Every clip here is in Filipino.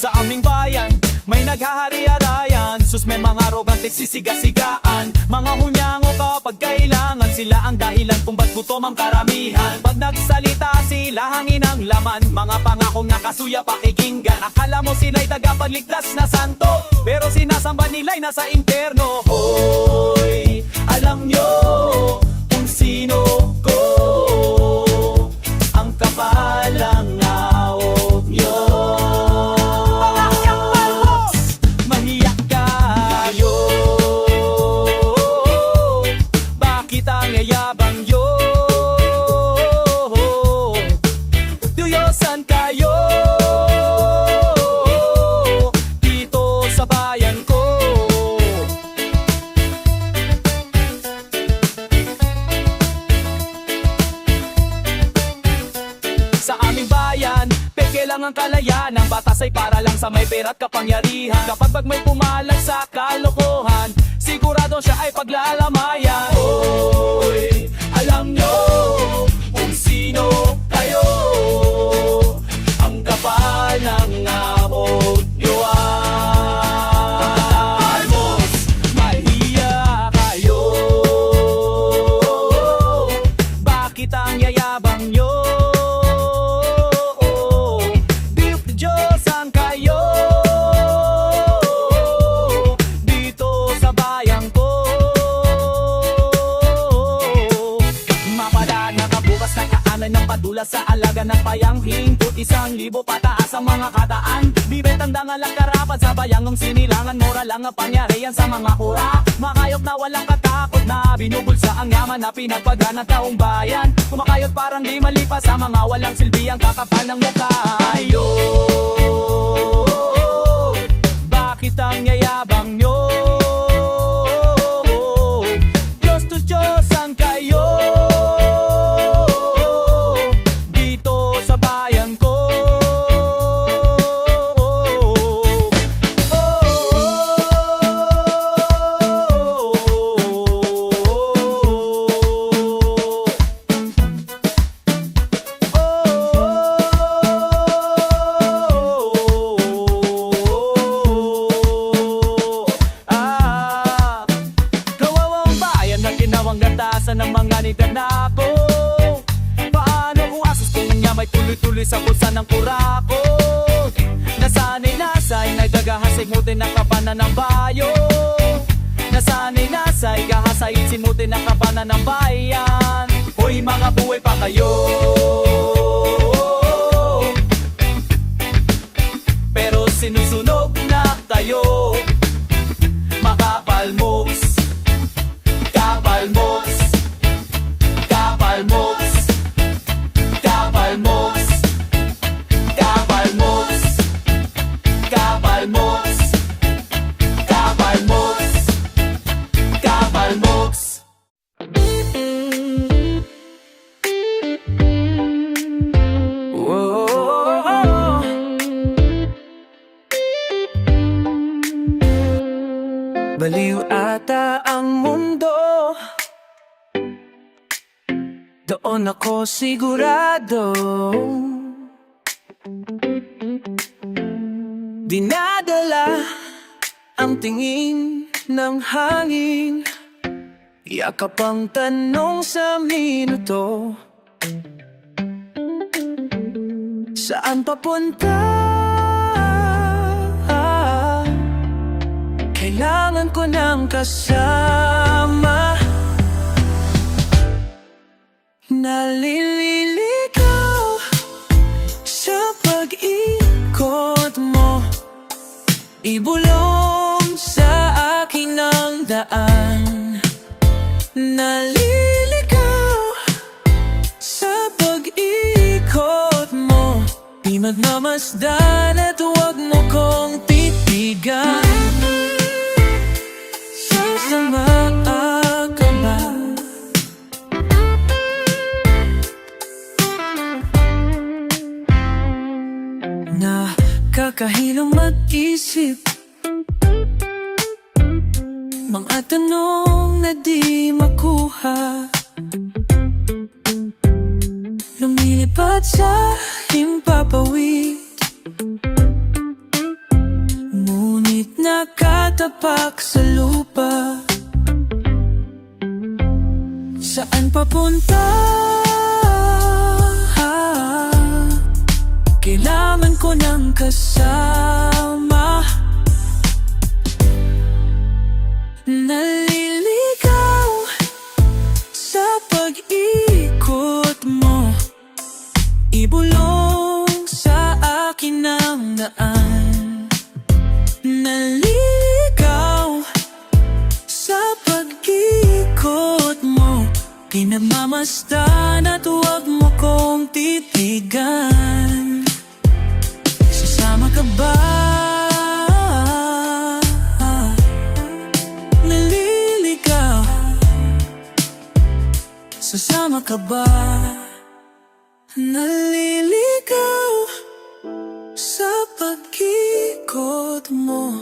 Sa aming bayan, may naghahari-harayan. Sus, may mga arogante sisiga-sigaan. Mga hunyango kapag kailangan, sila ang dahilan kung ba't gutom ang karamihan. Pag nagsalita sila, hangin ang laman. Mga pangakong nakasuya pakikinggan. Akala mo sila'y tagapagligtas na santo, pero sinasamba nila'y nasa impyerno. Hoy, alam nyo kung sino ko, ang kapalang awog nyo. Mahiyak kayo, bakit ang yayabang nyo? Duyosan kayo dito sa bayan ko. Sa aming bayan, peke lang ang kalayan. Ang batas ay para lang sa may pera at kapangyarihan. Kapag may pumalag sa kalokohan, sigurado siya ay paglalamayan. Hoy, alam nyo kung sino kayo, ang kapal ng amog nyo. Almos, mahiya kayo, bakit ang yayabang nyo? Diyosan kayo dito sa bayan ko. Mapadaan na kabukas na kaanan ng padula sa alaga ng payanghing. 1,000 pataas ang mga kataan. Di betandang lang karapat sa bayangong sinilangan. Mura lang ang pangyarihan sa mga kura. Makayot na walang katakot na binubulsa ang yaman na pinagpaga ng taong bayan. Kumakayot parang di malipas sa mga walang silbi ang kakapal ng mukha. Ayo, bakit ang yayabang nyo? Diyos to Diyosan kayo dito sa bayan ko. Ng mga niternako, paano kung asos kung niya may tuloy-tuloy sa bulsa ng kurako? Nasanay-nasay, nagdagahasig mutin ng kapanan ng bayo. Nasanay-nasay, gahasayin simutin ng kapanan ng bayan. Hoy mga buhay pa kayo, pero sinusunog na tayo. Makapalmoks, kapalmoks, kapalmoks, kapalmoks, kapalmoks, kapalmoks, kapalmoks, kapalmoks. Whoa. Baliw ata ang mundo, doon ako sigurado. Dinadala ang tingin ng hangin, yakap ang tanong sa minuto. Saan papunta? Kailangan ko ng kasama. Naliligaw sa pag-ikot mo, ibulong sa akin ang daan. Naliligaw sa pag-ikot mo, di magmamasdan at huwag mo kong titigan. Sasama ka ba? Nakakahilong mag-isip, mga tanong na di makuha. Lumilipad sa himpapawid, nakatapak sa lupa. Saan papunta? Kailangan ko ng kasama. Naliligaw sa pag-ikot mo, ibulong sa akin ang daan. Naliligaw sa pag-ikot mo, pinagmamasdan at huwag mo kong titigan. Sasama ka ba? Naliligaw. Sasama ka ba? Naliligaw sa pag-ikot mo,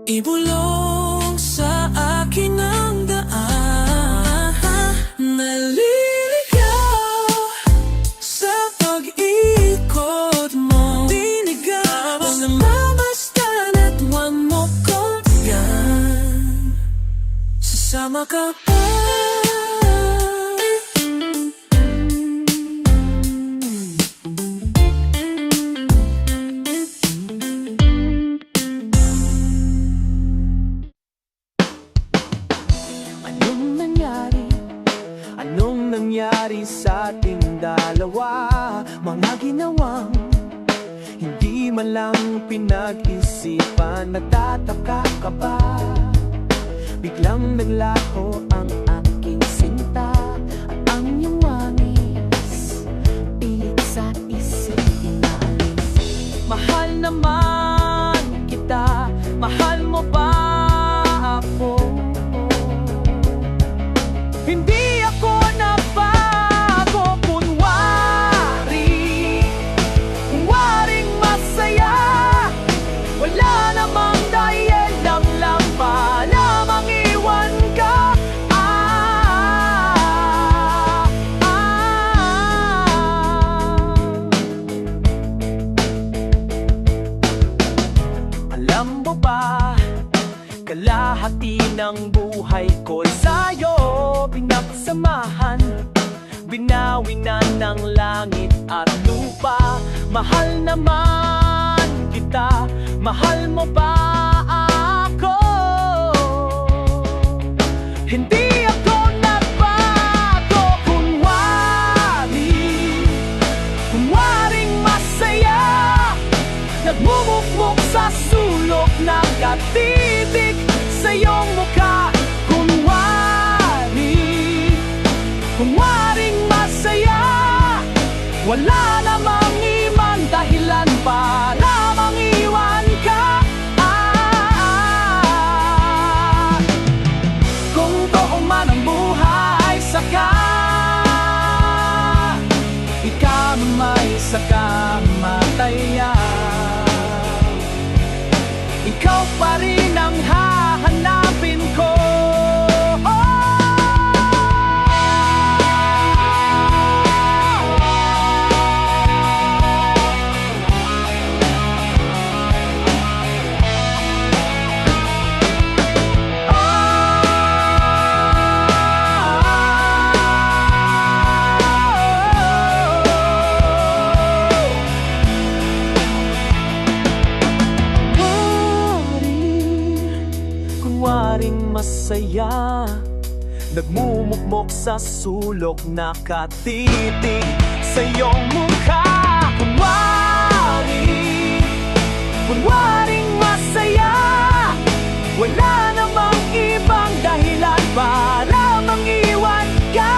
ibulong sa akin ang daan. Naliligaw sa pag-ikot mo, dinigaw sa mamasdan at huwag mo kong tigan. Sasama ka ba? Anong nangyari sa ating dalawa? Mga ginawang hindi man lang pinag-isipan. Nagtataka ka ba? Biglang naglaho ang aking sinta at ang iyong wangis, pilit sa isip inaalis. Mahal naman kita, mahal mo ba ako? Hindi ako nabago, kunwaring masaya. Wala namang dahil lang pa lamang iwan ka. Alam mo ba, kalahati ng buhay ko sa'yo pinagsamahan. Binawi na ng langit at lupa. Mahal naman kita, mahal mo ba ako? Hindi ako nagbago, kunwaring masaya. Nagmumukmuk sa sulok ng katibig sa iyong mukha. Kunwaring masaya. Wala namang iman dahilan pa lamang iwan ka. Kung toong man ang buhay, saka ikaw may saka mataya. Ikaw pa rin ang hahanapin ko. Kunwaring masaya, nagmumukmok sa sulok, nakatitig sa iyong mukha. Kunwaring masaya. Wala namang ibang dahilan pa lamang iwan ka.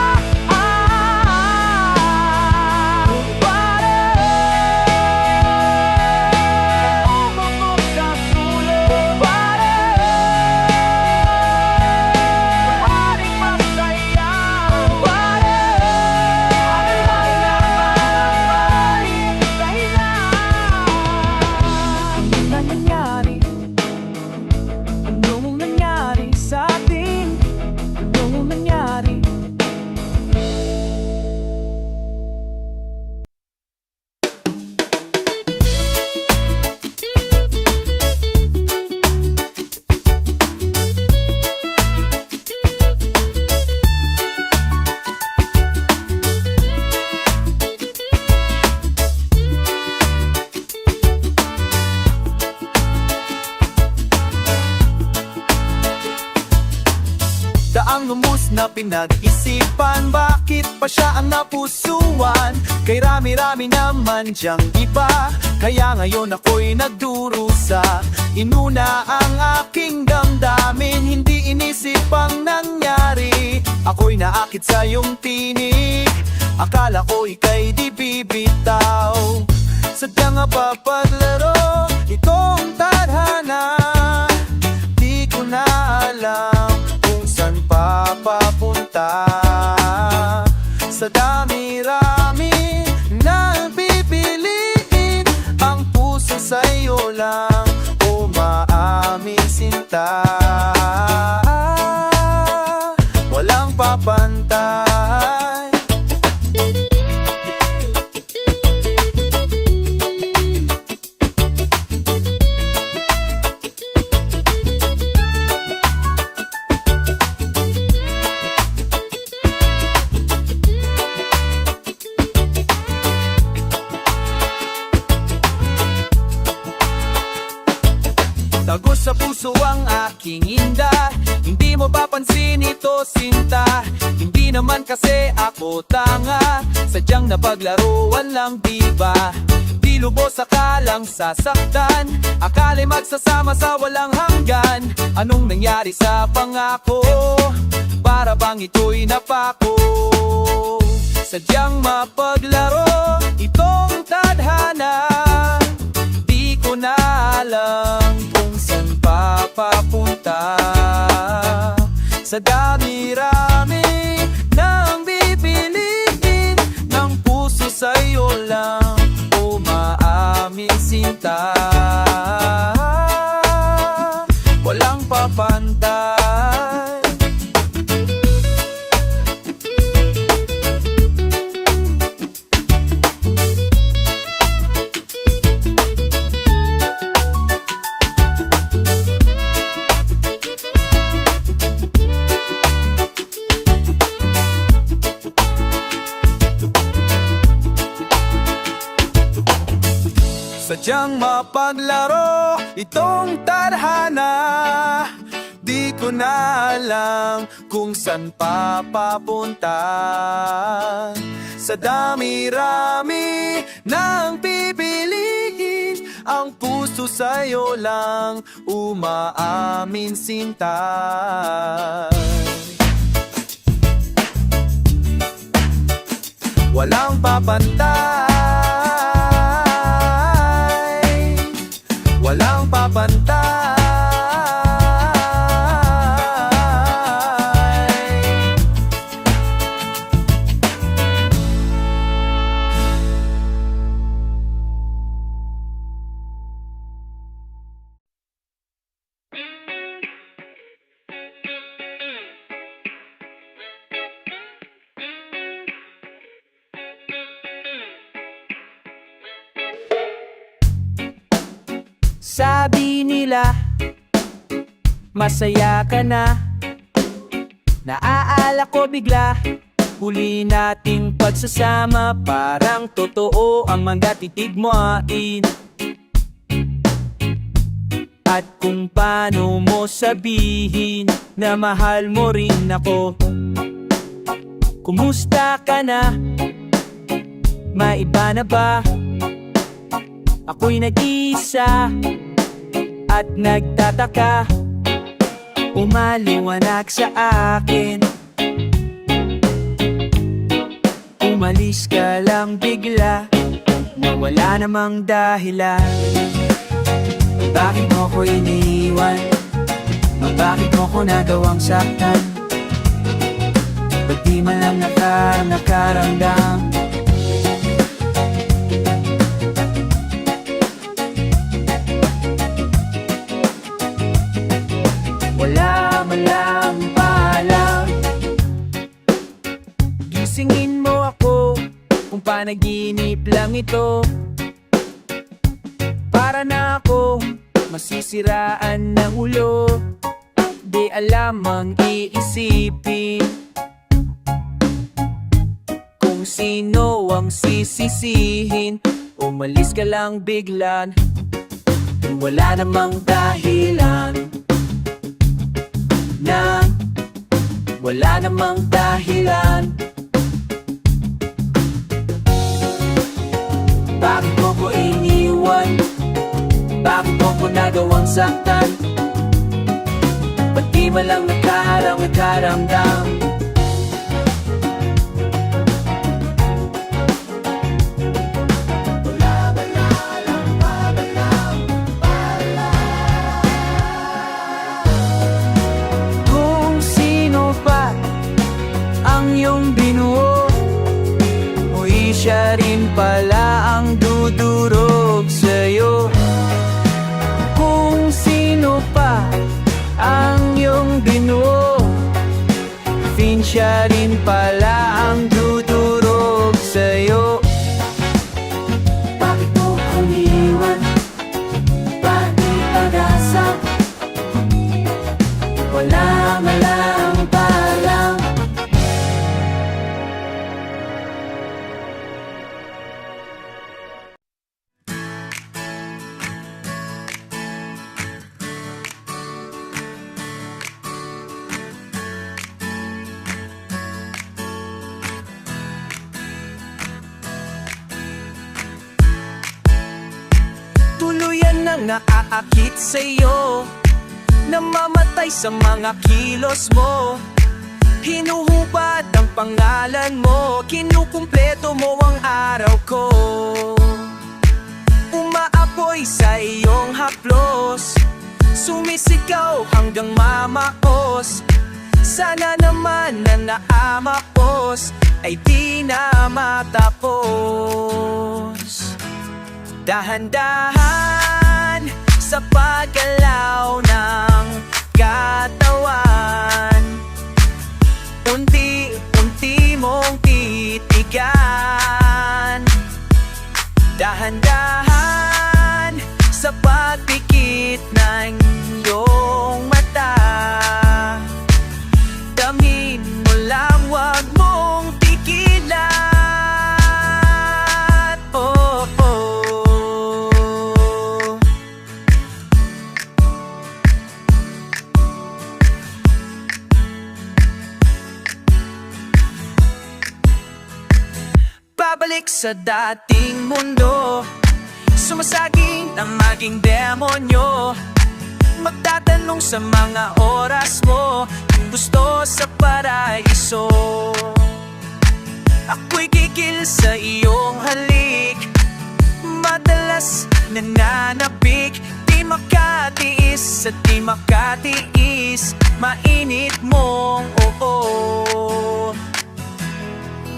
oras na pinag-isipan, bakit pa siya ang napusuan? Kay rami-rami naman diyang iba, kaya ngayon ako'y nagdurusa. Inuna ang aking damdamin, hindi inisip ang nangyari. Ako'y naakit sa iyong tinig, akala ko ika'y di bibitaw. Sadyang papaglaro itong tadhana, di ko na alam kung saan papapunta. Sa dami-rami na pipiliin, ang puso sa'yo lang umaamin sinta. Walang papantay. Tagos sa puso ang aking inda, hindi mo papansin ito sinta. Hindi naman kasi ako tanga, sadyang napaglaruan lang diba? Di lubos akalang sasaktan, akala'y magsasama sa walang hanggan. Anong nangyari sa pangako? Para bang ito'y napako? Sadyang mapaglaro itong tadhana, di ko na alam kung saan papapunta. Sa dami-rami ng pipiliin, ng puso sa'yo lang umaamin sinta. Walang papantay. Sadyang mapaglaro itong tadhana, di ko na alam kung saan papapunta. Sa dami-rami ng pipiliin, ang puso sa'yo lang umaamin sinta. Walang papantay. Walang papantay. Sabi nila, masaya ka na. Naaala ko bigla, huli nating pagsasama. Parang totoo ang mga titig mo ain. At kung paano mo sabihin na mahal mo rin ako. Kumusta ka na? Maiba na ba? Ako'y nag-isa at nagtataka, umaliwanag sa akin. Umalis ka lang bigla, na wala namang dahilan. Bakit mo ko iniwan? Bakit mo ko nagawang saktan? Ba't di man lang nakaramdam? Wala man lang paalam. Gisingin mo ako kung panaginip lang ito. Para na akong masisiraan ng ulo. Di alam ang iisipin, kung sino ang sisisihin. Umalis ka lang biglan, wala namang dahilan. Na wala namang dahilan. Bakit mo ko iniwan? Bakit mo ko nagawang saktan? Ba't di ba lang nagkaramdam? Kung sino pa ang iyong binuo, uy, siya rin pala ang dudurog sa'yo. Kung sino pa ang iyong binuo, siya rin pala ang dudurog sa'yo. Bakit mo iniwan? Bakit pag-asa? Wala nga lang palang. Tuluyan nang naaakit sa'yo, namamatay sa mga kilos mo. Hinuhubad ang pangalan mo, kinukumpleto mo ang araw ko. Umaapoy sa iyong haplos, sumisigaw hanggang mamakos. Sana naman na naamapos ay di na matapos. Dahan-dahan sa paggalaw ng katawan, unti-unti mong titigan. Dahan-dahan sa pagpikit ng iyong mata, damhin mo lang, wag mong tigilan. Oh, oh. Babalik sa dating mundo, sumasaging ang maging demonyo. Magtatanong sa mga oras mo kung gusto sa paraiso. Ako'y gigil sa iyong halik, madalas nananapik. Di makatiis at di makatiis, mainit mong oo.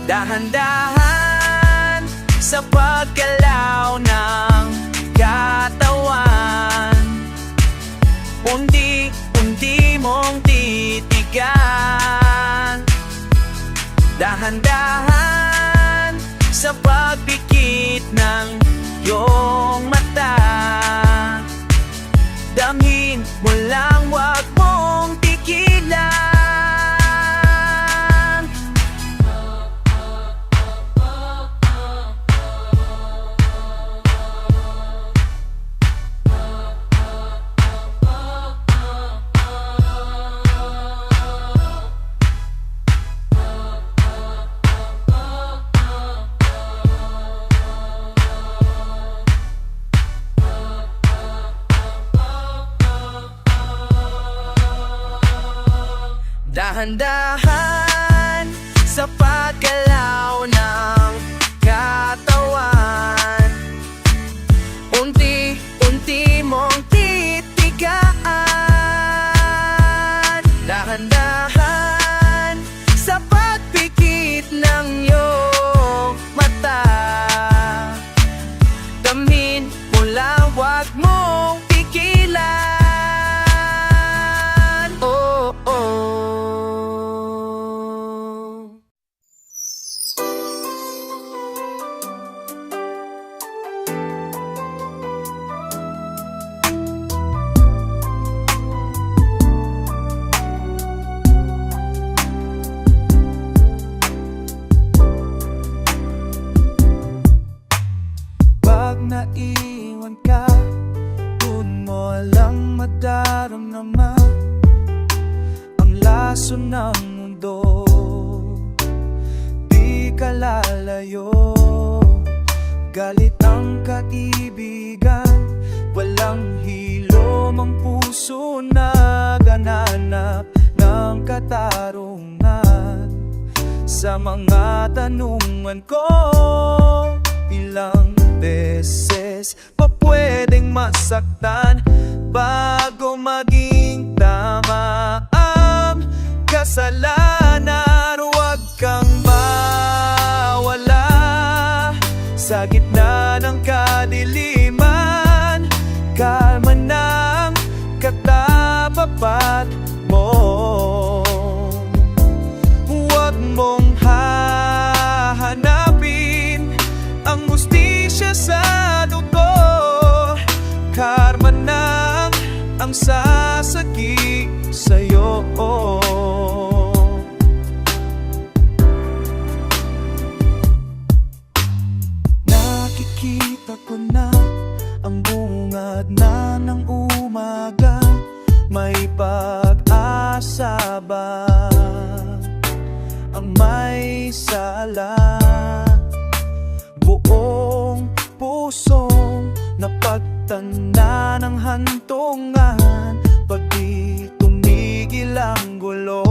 Dahan-dahan sa paggalaw ng katawan, undi-undi mong titigan. Dahan-dahan sa pagpikit ng iyong mata, damhin mo lang, wag mong tigilan. Dahan-dahan sa paggalaw ng katawan, unti-unti mong titigaan. Dahan-dahan sa pagpikit ng iyong mata, damhin mo lang, wag mong tigilan. Oh, oh. Pag naiwan ka, dun mo lang madaramdaman ang laso ng mundo. kalalayo. Galit ang kaibigan, walang hilom ang puso na gananap ng katarungan. Sa mga tanungan ko, ilang beses pa pwedeng masaktan bago maging tama ang kasalanan. Huwag kang mawala sa gitna ng kadiliman. Kalma ng katapat mo. Huwag mong hahanapin ang hustisya sa dugo. Karma ng ang sasagi sa'yo. Nakikita ko na ang bungad na ng umaga. May pag-asa ba ang may sala? Buong pusong napagtanda ng hantungan. Pag di tumigil ang gulo,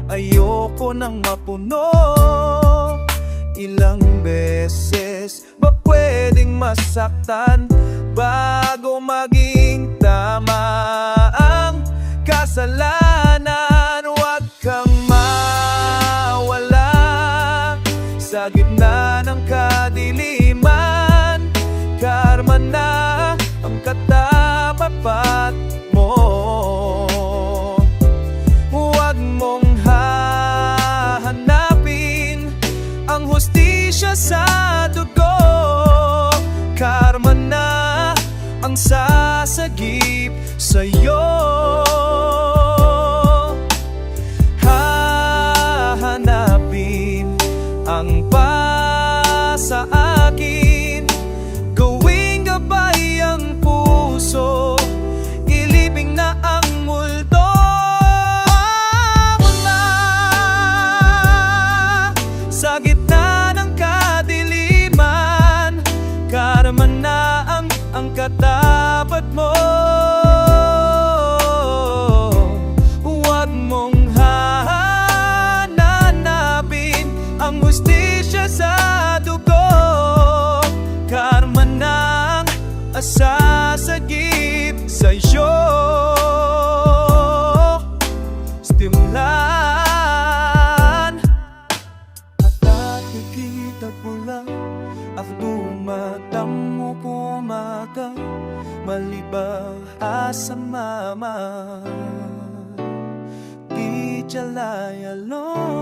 ayoko nang mapuno. Ilang beses ba pwedeng masaktan bago maging tama ang kasalanan? Huwag kang mawala sa gitna ng kadiliman. Karma na ang katapat mo. Huwag mong hahanapin ang hustisya sa dugo. Karma na ang sasagip sa'yo. Hahanapin ang sa akin, gawing gabay ang puso, ilibing na ang multo. Wala sa gitna ng kadiliman. Karma na ang katapat mo. Huwag mong hahanapin ang hustisya sa dugo. Karma ng sasagip sa'yo. Stimlan at nakikita ko lang ang dumatang mo pumaga. Malibang asa mama, di jalay alone.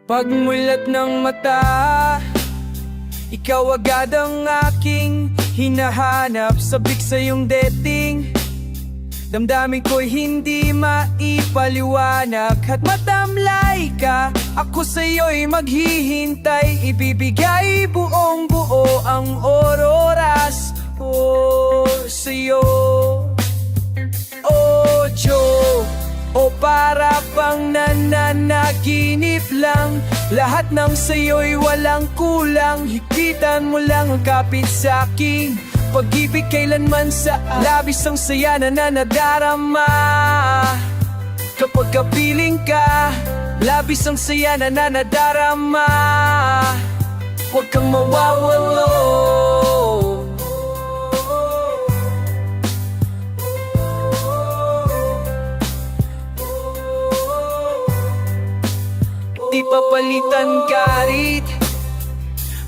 Pagmulat ng mata, ikaw agad ang aking hinahanap. Sabik sa iyong dating, damdamin ko'y hindi maipaliwanag. At matamlay ka, ako sa'yo'y maghihintay. Ibibigay buong buo ang oras sa'yo. Oh, Joe, o para pang nananaginip lang. Lahat ng sa'yo'y walang kulang. Higitan mo lang ang kapit sa'king pag-ibig kailanman sa labis ang saya na nadarama. Kapag kapiling ka, labis ang saya na nadarama. Huwag kang mawawalo. Di papalitan kahit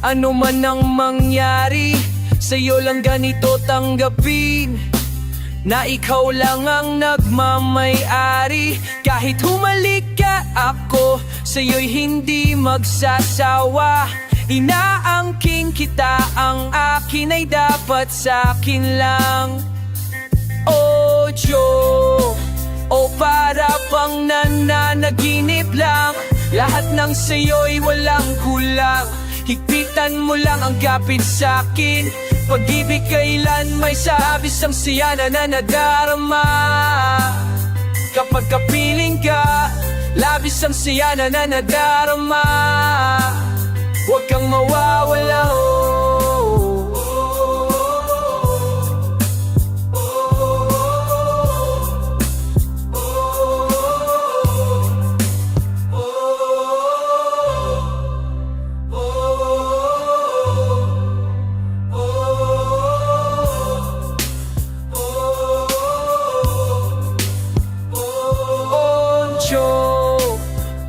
ano man ang mangyari. Sa'yo lang ganito tanggapin na ikaw lang ang nagmamay-ari. Kahit humalik ka, ako sa'yo'y hindi magsasawa. Inaangking kita, ang akin ay dapat sa'kin lang. Oh, Joe, o para pang nananaginip lang. Lahat ng sayo'y walang kulang. Higpitan mo lang ang kapit sa'kin. Pag-ibig kailan may sabis ang siya na nadarama. Kapag kapiling ka, labis ang siya na nadarama. Huwag kang mawawala,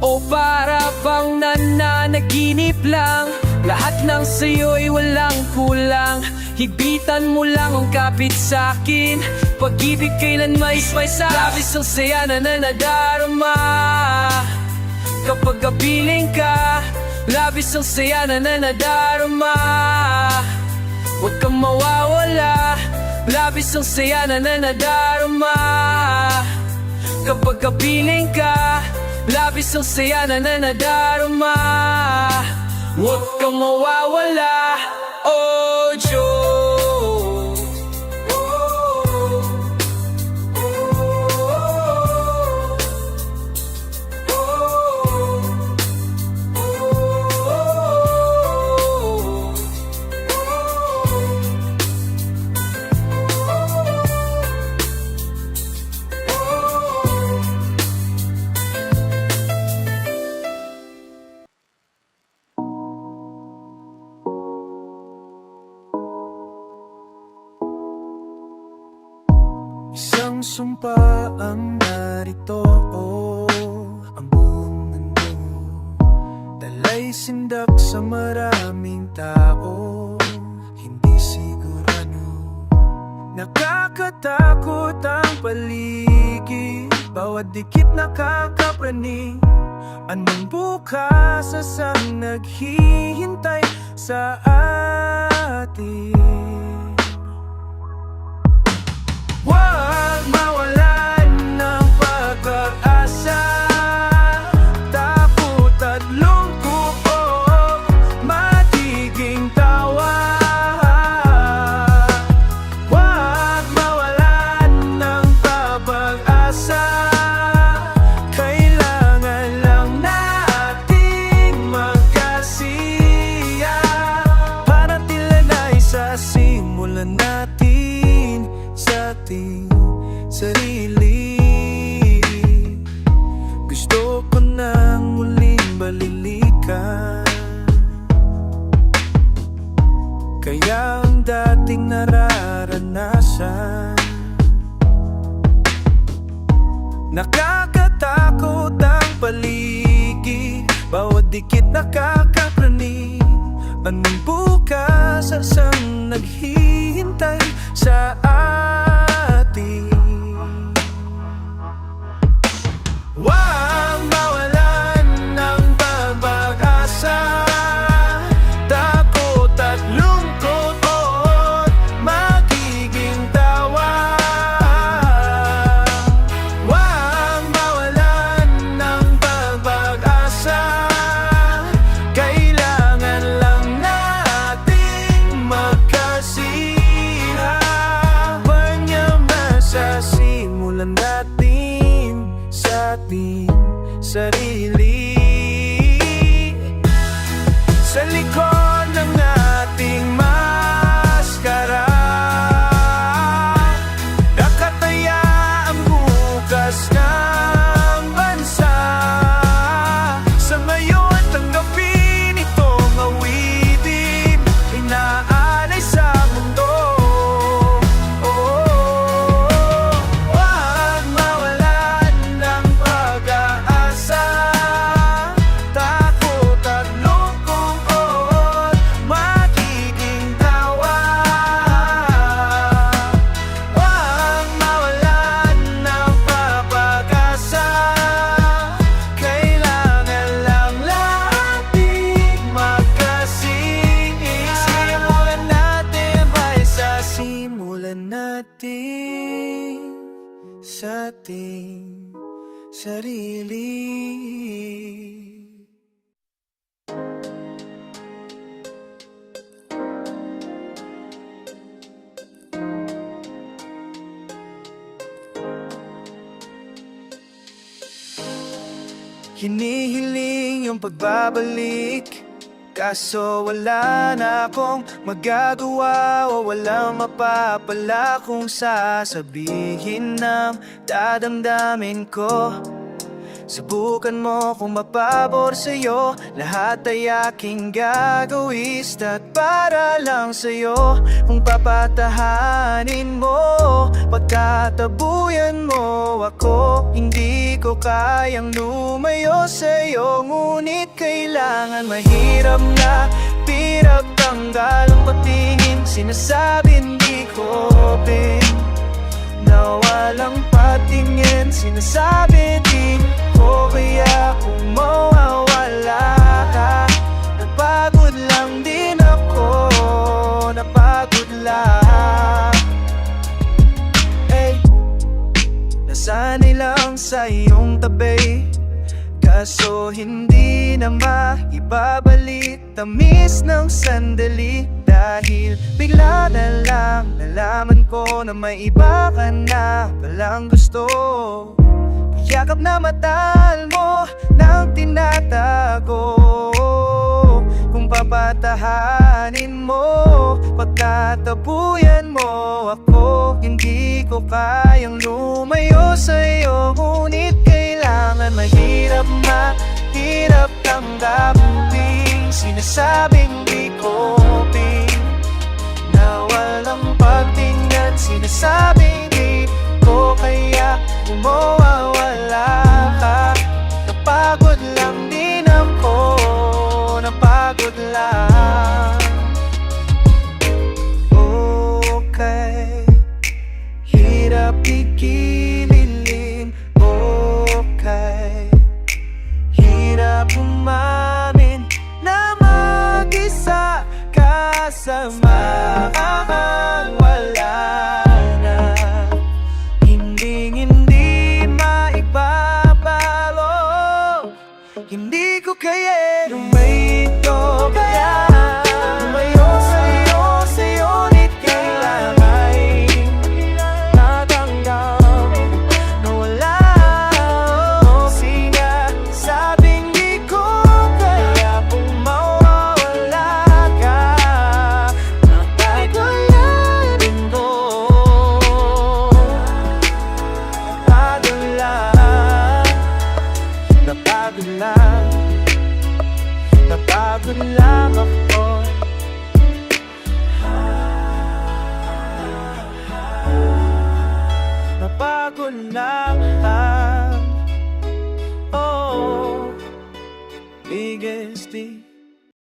O para bang nananaginip lang. Lahat ng sayo'y walang kulang. Higpitan mo lang ang kapit sa'kin. Pag-ibig kailan may sabis ang saya na nadarama. Kapag kapiling ka, labis ang saya na nadarama. Huwag kang mawawala, labis ang saya na nadarama. Kapag kapiling ka, labis ang saya na nadarama. Huwag kang mawawala, oh Diyos. Isang sumpa ang narito, ang buong mundo dalay sindak sa maraming tao. Hindi sigurado, nakakatakot ang paligid, bawat dikit nakakapraning. Anong bukas ang naghihintay sa atin? Huwag mawalan ng pag-asa, takot at lungkot, matiging tawa. Huwag mawalan ng pag-asa, kailangan lang nating magkasiya. Para tila na isa simulan natin sa ating sarili. Gusto ko nang muling balilikan, kaya ang dating nararanasan. Nakakatakot ang paligid, bawat dikit nakakapraning. Anong bukas ang naghihintay sa atin? Huwag mawalan ng pag-asa, takot at lungkot, magiging tawa. Huwag mawalan ng pag-asa, kailangan lang nating magkasiya. Simulan natin sa ating sarili. Sa likod ng ating maskara, nakataya ang bukas ng bansa. Sa ngayon, tanggapin itong awitin, inaalay sa mundo. Sa ating sarili. Hinihiling yung pagbabalik, kaso wala na akong magagawa o walang mapapala kung sasabihin ng dadamdamin ko. Subukan mo kung mapabor sa'yo, lahat ay aking gagawis at para lang sa'yo. Kung papatahanin mo, pagkatabuyan mo ako, hindi ko kayang lumayo sa'yo. Ngunit kailangan mahirap na pirap tanggal ang patingin, sinasabi hindi ko open na walang patingin, sinasabi di ko kaya kung mawawala ka. Napagod lang din ako, napagod lang. Hey, nasanay lang sa iyong tabi, kaso hindi na maibabalik tamis ng sandali. Dahil bigla na lang nalaman ko na may iba ka na palang gusto. Yakap na matal mo nang tinatago. Kung papatahanin mo, pagtatabuyan mo ako, hindi ko kayang lumayo sa'yo. Ngunit kailangan mahirap tanggapin, sinasabing di ko na walang pagtingin, sinasabing di ko kaya kung mawawala ka. Napagod